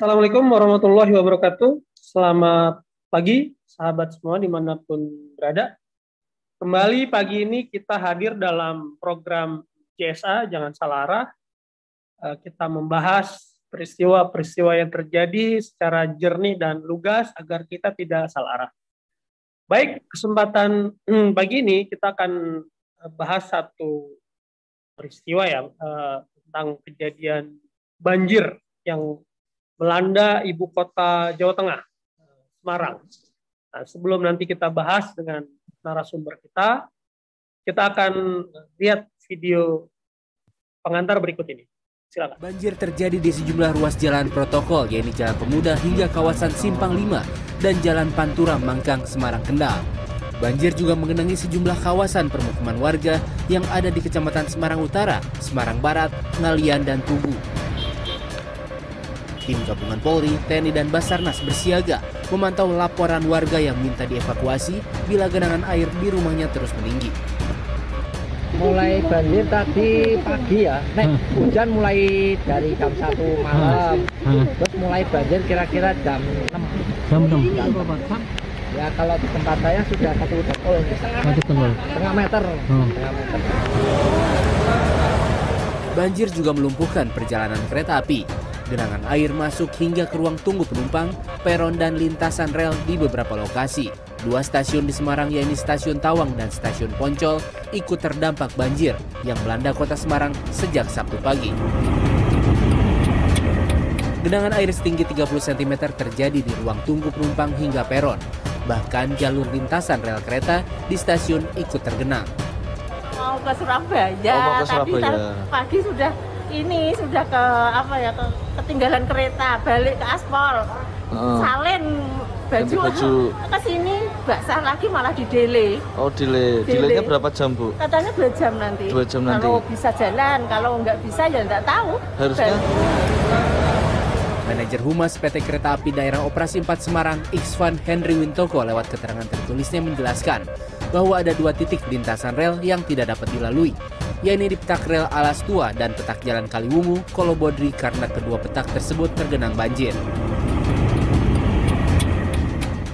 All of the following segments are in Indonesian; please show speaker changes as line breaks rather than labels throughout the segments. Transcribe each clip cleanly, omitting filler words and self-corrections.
Assalamualaikum warahmatullahi wabarakatuh. Selamat pagi, sahabat semua dimanapun berada. Kembali pagi ini kita hadir dalam program JSA, Jangan Salah Arah. Kita membahas peristiwa-peristiwa yang terjadi secara jernih dan lugas agar kita tidak salah arah. Baik, kesempatan pagi ini kita akan bahas satu peristiwa ya, tentang kejadian banjir yang melanda ibu kota Jawa Tengah, Semarang. Nah, sebelum nanti kita bahas dengan narasumber kita akan lihat video pengantar berikut ini. Silakan.
Banjir terjadi di sejumlah ruas jalan protokol, yaitu Jalan Pemuda hingga kawasan Simpang 5 dan Jalan Pantura Mangkang, Semarang, Kendal. Banjir juga mengenangi sejumlah kawasan permukiman warga yang ada di Kecamatan Semarang Utara, Semarang Barat, Ngalian, dan Tugu. Tim gabungan Polri, TNI, dan Basarnas bersiaga memantau laporan warga yang minta dievakuasi bila genangan air di rumahnya terus meninggi.
Mulai banjir tadi pagi ya, hujan mulai dari jam 1 malam, terus mulai banjir kira-kira jam 6.
Jam 6?
Ya kalau di tempat saya sudah satu setengah meter.
Banjir juga melumpuhkan perjalanan kereta api. Genangan air masuk hingga ke ruang tunggu penumpang, peron, dan lintasan rel di beberapa lokasi. 2 stasiun di Semarang, yaitu Stasiun Tawang dan Stasiun Poncol, ikut terdampak banjir yang melanda kota Semarang sejak Sabtu pagi. Genangan air setinggi 30 cm terjadi di ruang tunggu penumpang hingga peron. Bahkan jalur lintasan rel kereta di stasiun ikut tergenang.
Mau ke Surabaya, tadi pagi sudah ke ketinggalan kereta, balik ke aspal. Salin baju ke sini basah lagi malah di delay.
Oh, delaynya berapa jam, Bu?
Katanya 2 jam nanti.
2 jam nanti.
Kalau bisa jalan, kalau nggak bisa ya nggak tahu.
Harusnya.
Manajer Humas PT Kereta Api Daerah Operasi 4 Semarang, Iksvan Henry Wintoko, lewat keterangan tertulisnya menjelaskan bahwa ada 2 titik lintasan rel yang tidak dapat dilalui, yaitu di petak rel Alas Tua dan petak Jalan Kaliwungu, Kolobodri, karena kedua petak tersebut tergenang banjir.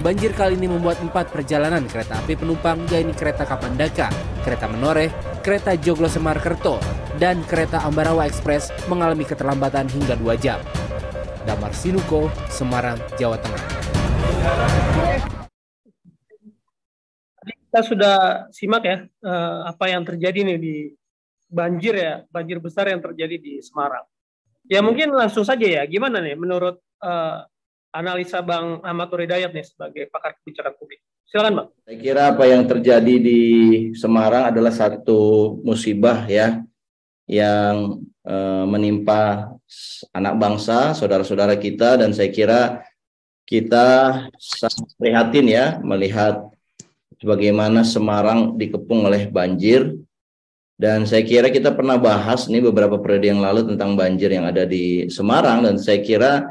Banjir kali ini membuat 4 perjalanan kereta api penumpang, yaitu kereta Kapandaka, kereta Menoreh, kereta Joglo Semarkerto, dan kereta Ambarawa Express mengalami keterlambatan hingga 2 jam. Damar Sinuko, Semarang, Jawa Tengah.
Kita sudah simak ya apa yang terjadi nih di banjir besar yang terjadi di Semarang. Ya mungkin langsung saja ya, gimana nih menurut analisa Bang Ahmad Nur Hidayat nih sebagai pakar kebijakan publik. Silakan Bang.
Saya kira apa yang terjadi di Semarang adalah satu musibah ya yang menimpa anak bangsa, saudara-saudara kita, dan saya kira kita sangat prihatin ya melihat bagaimana Semarang dikepung oleh banjir. Dan saya kira kita pernah bahas nih beberapa periode yang lalu tentang banjir yang ada di Semarang, dan saya kira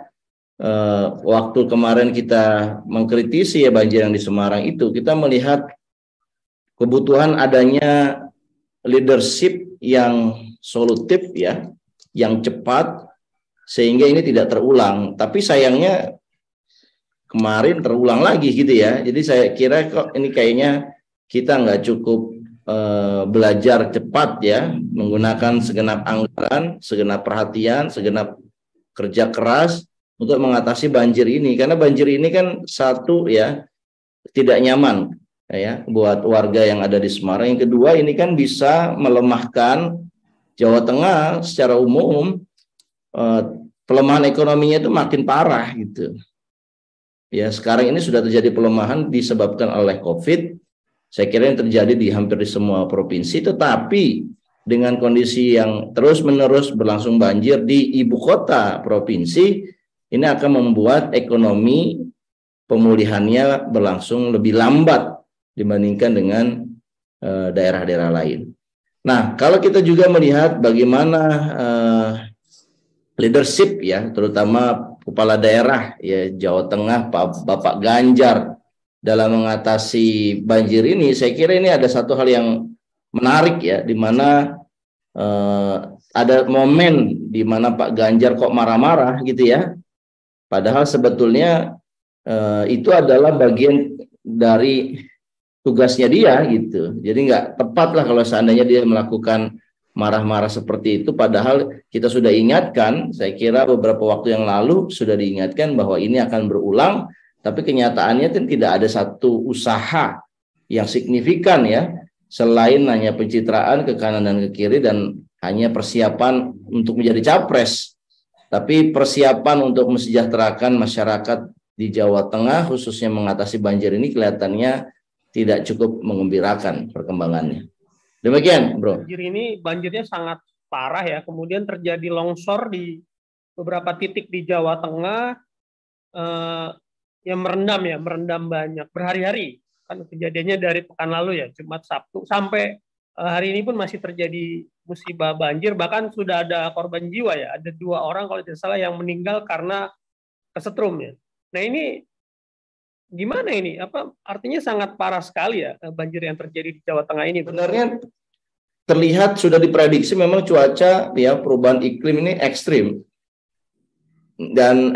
waktu kemarin kita mengkritisi ya banjir yang di Semarang itu, kita melihat kebutuhan adanya leadership yang solutif ya, yang cepat sehingga ini tidak terulang. Tapi sayangnya kemarin terulang lagi gitu ya. Jadi saya kira kok ini kayaknya kita nggak cukup belajar cepat ya, menggunakan segenap anggaran, segenap perhatian, segenap kerja keras untuk mengatasi banjir ini. Karena banjir ini kan satu ya, tidak nyaman ya buat warga yang ada di Semarang. Yang kedua, ini kan bisa melemahkan Jawa Tengah secara umum. Pelemahan ekonominya itu makin parah gitu. Ya, sekarang ini sudah terjadi pelemahan disebabkan oleh COVID. Saya kira yang terjadi di hampir di semua provinsi, tetapi dengan kondisi yang terus-menerus berlangsung banjir di ibu kota provinsi, ini akan membuat ekonomi pemulihannya berlangsung lebih lambat dibandingkan dengan daerah-daerah lain. Nah, kalau kita juga melihat bagaimana leadership ya, terutama kepala daerah ya Jawa Tengah, Bapak Ganjar dalam mengatasi banjir ini, saya kira ini ada satu hal yang menarik ya, di mana ada momen di mana Pak Ganjar kok marah-marah gitu ya. Padahal sebetulnya itu adalah bagian dari tugasnya dia gitu. Jadi nggak tepat lah kalau seandainya dia melakukan marah-marah seperti itu. Padahal kita sudah ingatkan, saya kira beberapa waktu yang lalu sudah diingatkan bahwa ini akan berulang. Tapi kenyataannya tidak ada satu usaha yang signifikan ya, selain hanya pencitraan ke kanan dan ke kiri dan hanya persiapan untuk menjadi capres. Tapi persiapan untuk mensejahterakan masyarakat di Jawa Tengah, khususnya mengatasi banjir ini kelihatannya tidak cukup menggembirakan perkembangannya. Demikian, Bro.
Banjirnya sangat parah ya. Kemudian terjadi longsor di beberapa titik di Jawa Tengah yang merendam banyak berhari-hari. Kan kejadiannya dari pekan lalu ya, Jumat Sabtu sampai hari ini pun masih terjadi musibah banjir, bahkan sudah ada korban jiwa ya, ada 2 orang kalau tidak salah yang meninggal karena kesetrum ya. Nah ini gimana ini? Artinya sangat parah sekali ya banjir yang terjadi di Jawa Tengah ini.
Sebenarnya terlihat sudah diprediksi memang cuaca ya, perubahan iklim ini ekstrim. Dan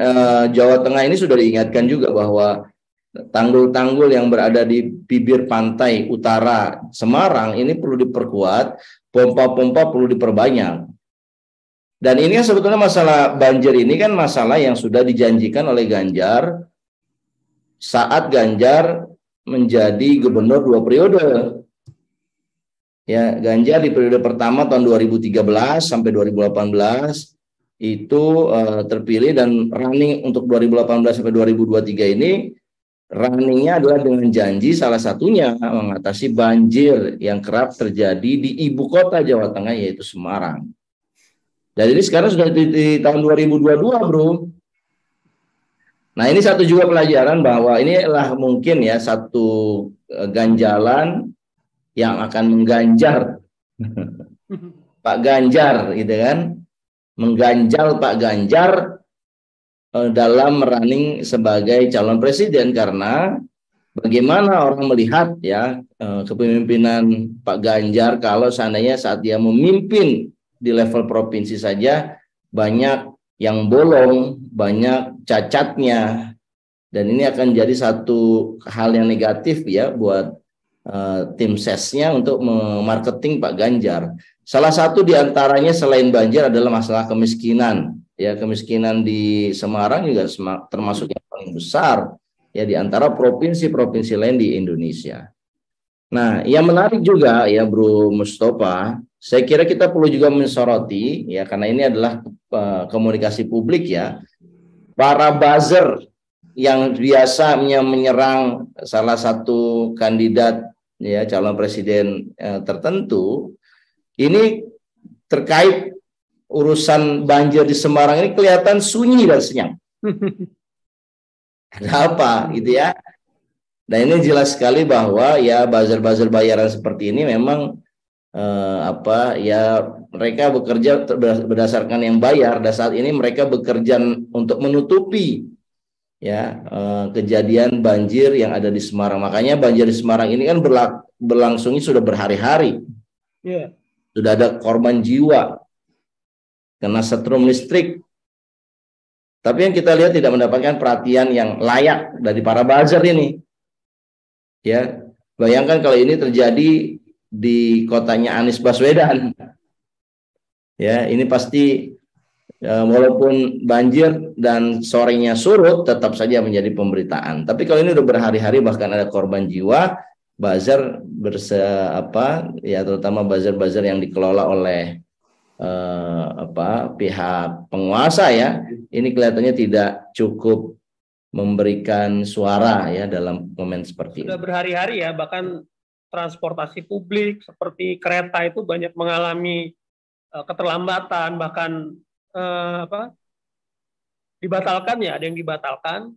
Jawa Tengah ini sudah diingatkan juga bahwa tanggul-tanggul yang berada di bibir pantai utara Semarang ini perlu diperkuat, pompa-pompa perlu diperbanyak. Dan ini kan sebetulnya masalah banjir ini kan masalah yang sudah dijanjikan oleh Ganjar saat Ganjar menjadi gubernur 2 periode. Ya, Ganjar di periode pertama tahun 2013 sampai 2018 itu terpilih, dan running untuk 2018 sampai 2023 ini runningnya adalah dengan janji salah satunya mengatasi banjir yang kerap terjadi di ibu kota Jawa Tengah yaitu Semarang. Dan ini sekarang sudah di tahun 2022, Bro. Nah, ini satu juga pelajaran bahwa inilah mungkin ya satu ganjalan yang akan mengganjar Pak Ganjar gitu kan. Mengganjal Pak Ganjar dalam running sebagai calon presiden, karena bagaimana orang melihat ya kepemimpinan Pak Ganjar kalau seandainya saat dia memimpin di level provinsi saja banyak yang bolong, banyak cacatnya, dan ini akan jadi satu hal yang negatif ya buat tim sesnya untuk memarketing Pak Ganjar. Salah satu diantaranya selain banjir adalah masalah kemiskinan. Ya, kemiskinan di Semarang juga termasuk yang paling besar ya di antara provinsi-provinsi lain di Indonesia. Nah, yang menarik juga ya Bro Mustafa, saya kira kita perlu juga mensoroti ya, karena ini adalah komunikasi publik ya. Para buzzer yang biasanya menyerang salah satu kandidat ya calon presiden tertentu, ini terkait urusan banjir di Semarang ini kelihatan sunyi dan senyap. Ada apa gitu ya? Dan ini jelas sekali bahwa ya buzzer-buzzer bayaran seperti ini memang mereka bekerja berdasarkan yang bayar, dan saat ini mereka bekerja untuk menutupi ya kejadian banjir yang ada di Semarang. Makanya banjir di Semarang ini kan berlangsungnya sudah berhari-hari.
Yeah.
Sudah ada korban jiwa kena setrum listrik. Tapi yang kita lihat tidak mendapatkan perhatian yang layak dari para buzzer ini. Ya, bayangkan kalau ini terjadi di kotanya Anies Baswedan. Ya, ini pasti walaupun banjir dan sorenya surut tetap saja menjadi pemberitaan. Tapi kalau ini udah berhari-hari bahkan ada korban jiwa, buzzer terutama buzzer-buzzer yang dikelola oleh pihak penguasa ya, ini kelihatannya tidak cukup memberikan suara ya dalam momen seperti ini.
Sudah berhari-hari ya, bahkan transportasi publik seperti kereta itu banyak mengalami keterlambatan, bahkan dibatalkan ya, ada yang dibatalkan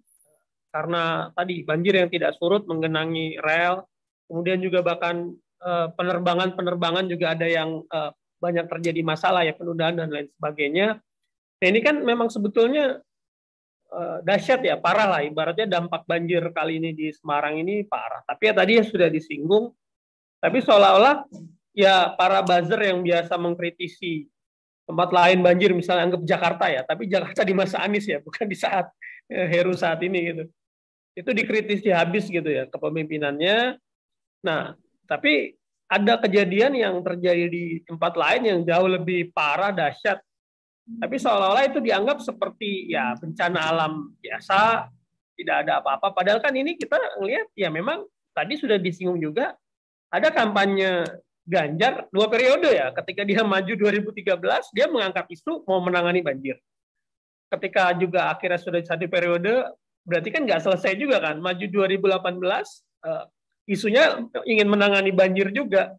karena tadi banjir yang tidak surut menggenangi rel. Kemudian juga bahkan penerbangan juga ada yang banyak terjadi masalah ya, penundaan dan lain sebagainya. Nah ini kan memang sebetulnya dahsyat ya, parah lah ibaratnya dampak banjir kali ini di Semarang ini parah. Tapi ya tadi ya sudah disinggung, tapi seolah-olah ya para buzzer yang biasa mengkritisi tempat lain banjir, misalnya anggap Jakarta ya, tapi Jakarta di masa Anies ya, bukan di saat Heru saat ini gitu. Itu dikritisi habis gitu ya kepemimpinannya. Nah, tapi ada kejadian yang terjadi di tempat lain yang jauh lebih parah, dahsyat. Tapi seolah-olah itu dianggap seperti ya bencana alam biasa, tidak ada apa-apa. Padahal kan ini kita ngelihat ya memang tadi sudah disinggung juga, ada kampanye Ganjar 2 periode ya. Ketika dia maju 2013, dia mengangkat isu mau menangani banjir. Ketika juga akhirnya sudah 1 periode, berarti kan nggak selesai juga kan. Maju 2018, isunya ingin menangani banjir juga.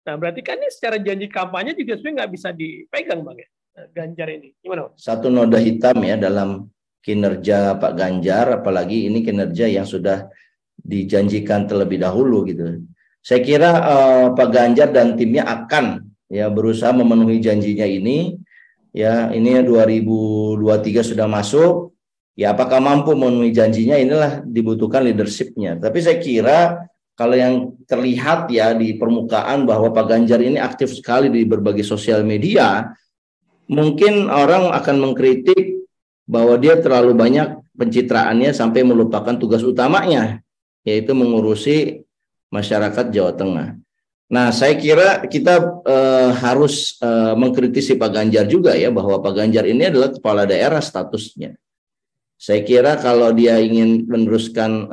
Nah, berarti kan ini secara janji kampanye juga sebenarnya nggak bisa dipegang, Bang ya, Ganjar ini. Gimana?
Satu noda hitam ya dalam kinerja Pak Ganjar, apalagi ini kinerja yang sudah dijanjikan terlebih dahulu gitu. Saya kira Pak Ganjar dan timnya akan ya berusaha memenuhi janjinya ini. Ya, ini 2023 sudah masuk. Ya, apakah mampu memenuhi janjinya, inilah dibutuhkan leadership-nya. Tapi saya kira kalau yang terlihat ya di permukaan bahwa Pak Ganjar ini aktif sekali di berbagai sosial media, mungkin orang akan mengkritik bahwa dia terlalu banyak pencitraannya sampai melupakan tugas utamanya, yaitu mengurusi masyarakat Jawa Tengah. Nah, saya kira kita harus mengkritisi Pak Ganjar juga ya, bahwa Pak Ganjar ini adalah kepala daerah statusnya. Saya kira kalau dia ingin meneruskan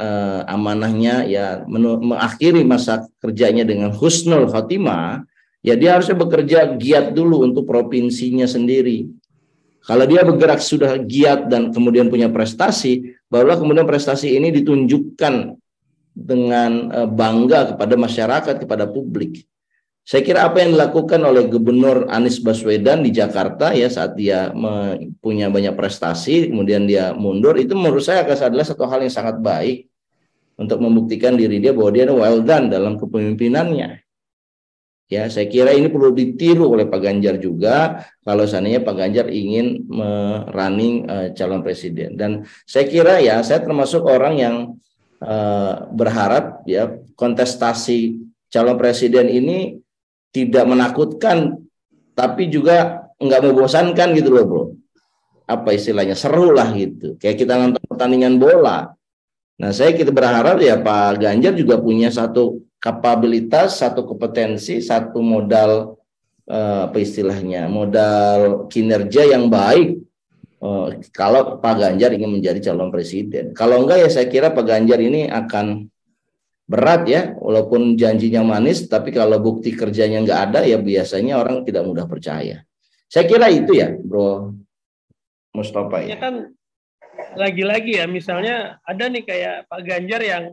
amanahnya, ya mengakhiri masa kerjanya dengan husnul khotimah, ya dia harusnya bekerja giat dulu untuk provinsinya sendiri. Kalau dia bergerak sudah giat dan kemudian punya prestasi, barulah kemudian prestasi ini ditunjukkan dengan bangga kepada masyarakat, kepada publik. Saya kira apa yang dilakukan oleh Gubernur Anies Baswedan di Jakarta ya saat dia punya banyak prestasi, kemudian dia mundur, itu menurut saya adalah satu hal yang sangat baik untuk membuktikan diri dia bahwa dia well done dalam kepemimpinannya. Ya, saya kira ini perlu ditiru oleh Pak Ganjar juga kalau seandainya Pak Ganjar ingin running calon presiden. Dan saya kira ya, saya termasuk orang yang berharap ya kontestasi calon presiden ini tidak menakutkan, tapi juga nggak membosankan gitu loh bro. Apa istilahnya, seru lah gitu. Kayak kita nonton pertandingan bola. Nah kita berharap ya Pak Ganjar juga punya satu kapabilitas, satu kompetensi, satu modal apa istilahnya, modal kinerja yang baik. Kalau Pak Ganjar ingin menjadi calon presiden. Kalau enggak ya saya kira Pak Ganjar ini akan berat ya, walaupun janjinya manis, tapi kalau bukti kerjanya nggak ada ya biasanya orang tidak mudah percaya. Saya kira itu ya Bro Mustafa ya.
Kan lagi-lagi ya, misalnya ada nih kayak Pak Ganjar yang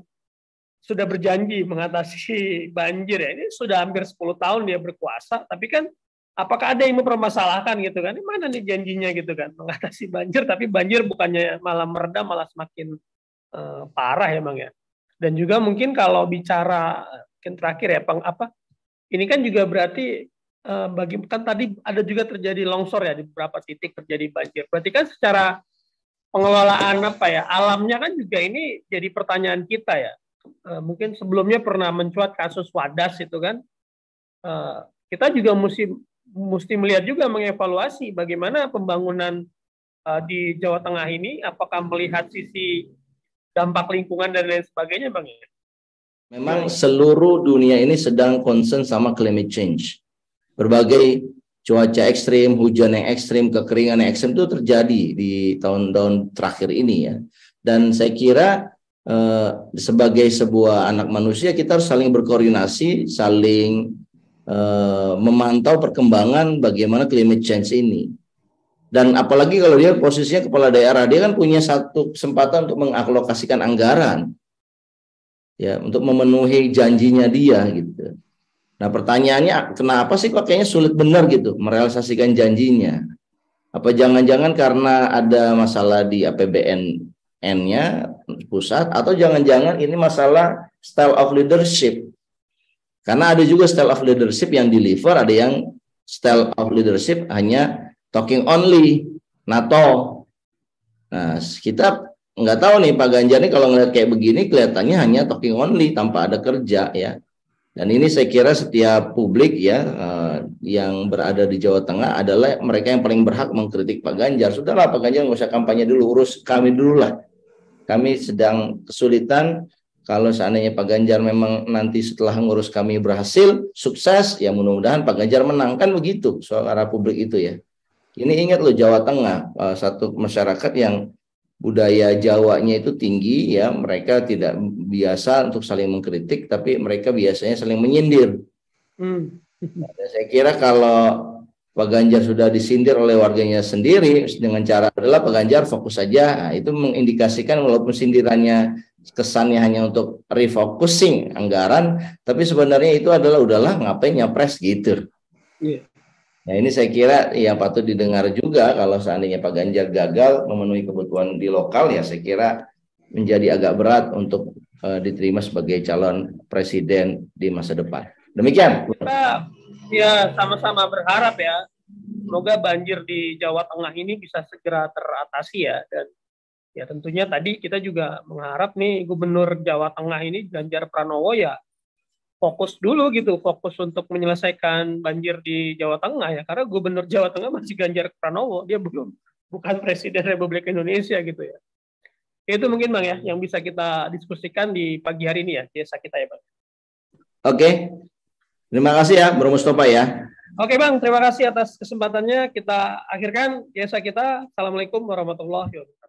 sudah berjanji mengatasi banjir ya, ini sudah hampir 10 tahun dia berkuasa, tapi kan apakah ada yang mempermasalahkan gitu kan? Ini mana nih janjinya gitu kan? Mengatasi banjir, tapi banjir bukannya malah mereda, malah semakin parah ya Bang ya. Dan juga mungkin kalau bicara mungkin terakhir ya, ini kan juga berarti kan tadi ada juga terjadi longsor ya di beberapa titik terjadi banjir. Berarti kan secara pengelolaan alamnya kan juga ini jadi pertanyaan kita ya. Mungkin sebelumnya pernah mencuat kasus Wadas itu kan. Kita juga mesti melihat juga mengevaluasi bagaimana pembangunan di Jawa Tengah ini, apakah melihat sisi dampak lingkungan dan lain sebagainya Bang ya?
Memang seluruh dunia ini sedang concern sama climate change. Berbagai cuaca ekstrim, hujan yang ekstrim, kekeringan yang ekstrim itu terjadi di tahun-tahun terakhir ini ya. Dan saya kira sebagai sebuah anak manusia kita harus saling berkoordinasi, saling memantau perkembangan bagaimana climate change ini. Dan apalagi kalau dia posisinya kepala daerah, dia kan punya satu kesempatan untuk mengalokasikan anggaran ya untuk memenuhi janjinya dia gitu. Nah pertanyaannya, kenapa sih kok kayaknya sulit benar gitu merealisasikan janjinya? Apa jangan-jangan karena ada masalah di APBN-nya pusat, atau jangan-jangan ini masalah style of leadership? Karena ada juga style of leadership yang deliver, ada yang style of leadership hanya talking only, NATO. Nah, kita nggak tahu nih Pak Ganjar nih kalau ngeliat kayak begini kelihatannya hanya talking only tanpa ada kerja ya. Dan ini saya kira setiap publik ya yang berada di Jawa Tengah adalah mereka yang paling berhak mengkritik Pak Ganjar. Sudahlah Pak Ganjar nggak usah kampanye dulu, urus kami dulu lah. Kami sedang kesulitan. Kalau seandainya Pak Ganjar memang nanti setelah ngurus kami berhasil, sukses, ya mudah-mudahan Pak Ganjar menang. Kan begitu suara publik itu ya. Ini ingat loh, Jawa Tengah, satu masyarakat yang budaya Jawanya itu tinggi ya, mereka tidak biasa untuk saling mengkritik, tapi mereka biasanya saling menyindir. Saya kira kalau Pak Ganjar sudah disindir oleh warganya sendiri dengan cara adalah Pak Ganjar fokus saja, nah, itu mengindikasikan walaupun sindirannya kesannya hanya untuk refocusing anggaran, tapi sebenarnya itu adalah udahlah ngapain nyapres gitu. Nah ini saya kira yang patut didengar juga. Kalau seandainya Pak Ganjar gagal memenuhi kebutuhan di lokal, ya saya kira menjadi agak berat untuk diterima sebagai calon presiden di masa depan. Demikian.
Kita ya sama-sama berharap ya, semoga banjir di Jawa Tengah ini bisa segera teratasi ya. Dan ya tentunya tadi kita juga mengharap nih Gubernur Jawa Tengah ini Ganjar Pranowo ya fokus dulu gitu, fokus untuk menyelesaikan banjir di Jawa Tengah ya, karena Gubernur Jawa Tengah masih Ganjar Pranowo, dia bukan Presiden Republik Indonesia gitu ya. Itu mungkin Bang ya yang bisa kita diskusikan di pagi hari ini ya, desa kita ya Bang.
Oke, terima kasih ya Bro Mustafa ya.
Oke Bang, terima kasih atas kesempatannya. Kita akhirkan desa kita. Assalamualaikum warahmatullahi wabarakatuh.